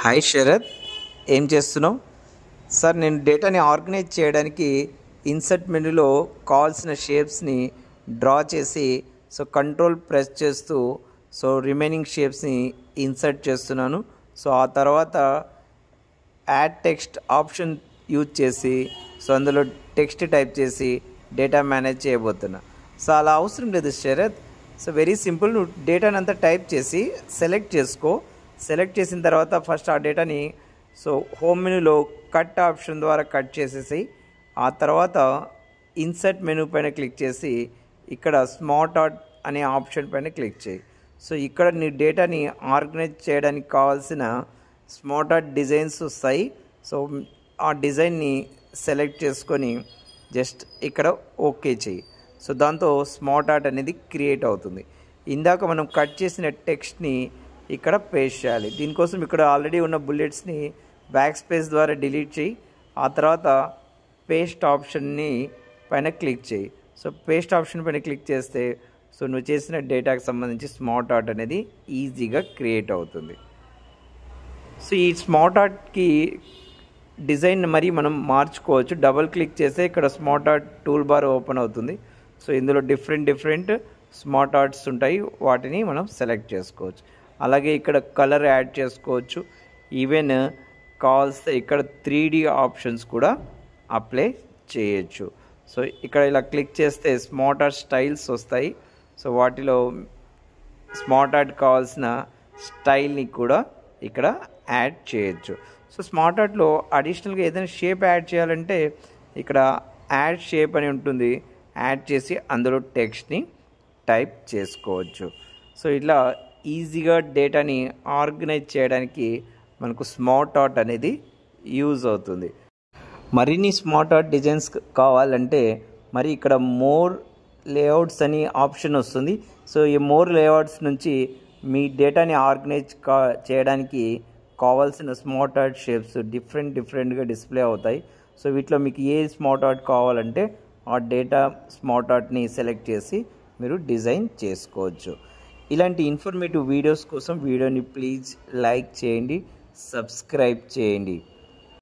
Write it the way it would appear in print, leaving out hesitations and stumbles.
Hi Sarath, ఏం చేస్తున్నావు? Sir, నేను డేటాని ఆర్గనైజ్ చేయడానికి ఇన్సర్ట్ మెనూలో కావాల్సిన షేప్స్ని డ్రా చేసి కంట్రోల్ ప్రెస్ చేస్తూ రిమైనింగ్ షేప్స్ని ఇన్సర్ట్ చేస్తున్నాను. ఆ తర్వాత యాడ్ టెక్స్ట్ ఆప్షన్ యూజ్ చేసి అందులో టెక్స్ట్ టైప్ చేసి డేటా మేనేజ్ చేయబోతున్నా. అలా అవసరం లేదు శరత్. Very simple. నువ్వు డేటాని అంతా టైప్ చేసి సెలెక్ట్ చేసుకో. సెలెక్ట్ చేసిన తర్వాత ఫస్ట్ ఆ డేటాని హోమ్ మెనూలో కట్ ఆప్షన్ ద్వారా కట్ చేసేసి ఆ తర్వాత ఇన్సర్ట్ మెనూ పైన క్లిక్ చేసి ఇక్కడ స్మార్ట్ ఆర్ట్ అనే ఆప్షన్ పైన క్లిక్ చేయి. ఇక్కడ నీ డేటాని ఆర్గనైజ్ చేయడానికి కావాల్సిన స్మార్ట్ ఆర్ట్ డిజైన్స్ వస్తాయి. ఆ డిజైన్ని సెలెక్ట్ చేసుకొని జస్ట్ ఇక్కడ ఓకే చేయి. దాంతో స్మార్ట్ ఆర్ట్ అనేది క్రియేట్ అవుతుంది. ఇందాక మనం కట్ చేసిన టెక్స్ట్ని ఇక్కడ పేస్ట్ చేయాలి. దీనికోసం ఇక్కడ ఆల్రెడీ ఉన్న బుల్లెట్స్ని బ్యాక్ స్పేస్ ద్వారా డిలీట్ చేయి. ఆ తర్వాత పేస్ట్ ఆప్షన్ని పైన క్లిక్ చేయి. పేస్ట్ ఆప్షన్ పైన క్లిక్ చేస్తే నువ్వు చేసిన డేటాకి సంబంధించి స్మార్ట్ ఆర్ట్ అనేది ఈజీగా క్రియేట్ అవుతుంది. ఈ స్మార్ట్ ఆర్ట్కి డిజైన్ మరి మనం మార్చుకోవచ్చు. డబుల్ క్లిక్ చేస్తే ఇక్కడ smart art tool bar open అవుతుంది. ఇందులో డిఫరెంట్ స్మార్ట్ ఆర్ట్స్ ఉంటాయి. వాటిని మనం సెలెక్ట్ చేసుకోవచ్చు. అలాగే ఇక్కడ కలర్ యాడ్ చేసుకోవచ్చు. ఈవెన్ కావాల్స్తే ఇక్కడ 3D ఆప్షన్స్ కూడా అప్లై చేయొచ్చు. ఇక్కడ ఇలా క్లిక్ చేస్తే స్మార్ట్ ఆర్ట్ స్టైల్స్ వస్తాయి. వాటిలో స్మార్ట్ ఆర్ట్ కావాల్సిన స్టైల్ని కూడా ఇక్కడ యాడ్ చేయొచ్చు. స్మార్ట్ ఆర్ట్లో అడిషనల్గా ఏదైనా షేప్ యాడ్ చేయాలంటే ఇక్కడ యాడ్ షేప్ అని ఉంటుంది. యాడ్ చేసి అందులో టెక్స్ట్ని టైప్ చేసుకోవచ్చు. ఇట్లా ఈజీగా డేటాని ఆర్గనైజ్ చేయడానికి మనకు స్మార్ట్ ఆర్ట్ అనేది యూజ్ అవుతుంది. మరిన్ని స్మార్ట్ ఆర్ట్ డిజైన్స్ కావాలంటే మరి ఇక్కడ మోర్ లేఅవుట్స్ అని ఆప్షన్ వస్తుంది. ఈ మోర్ లేఅవుట్స్ నుంచి మీ డేటాని ఆర్గనైజ్ చేయడానికి కావాల్సిన స్మార్ట్ ఆర్ట్ షేప్స్ డిఫరెంట్గా డిస్ప్లే అవుతాయి. వీటిలో మీకు ఏ స్మార్ట్ ఆర్ట్ కావాలంటే ఆ డేటా స్మార్ట్ ఆర్ట్ని సెలెక్ట్ చేసి మీరు డిజైన్ చేసుకోవచ్చు. ఇలాంటి ఇన్ఫర్మేటివ్ వీడియోస్ కోసం వీడియోని ప్లీజ్ లైక్ చేయండి, సబ్స్క్రైబ్ చేయండి.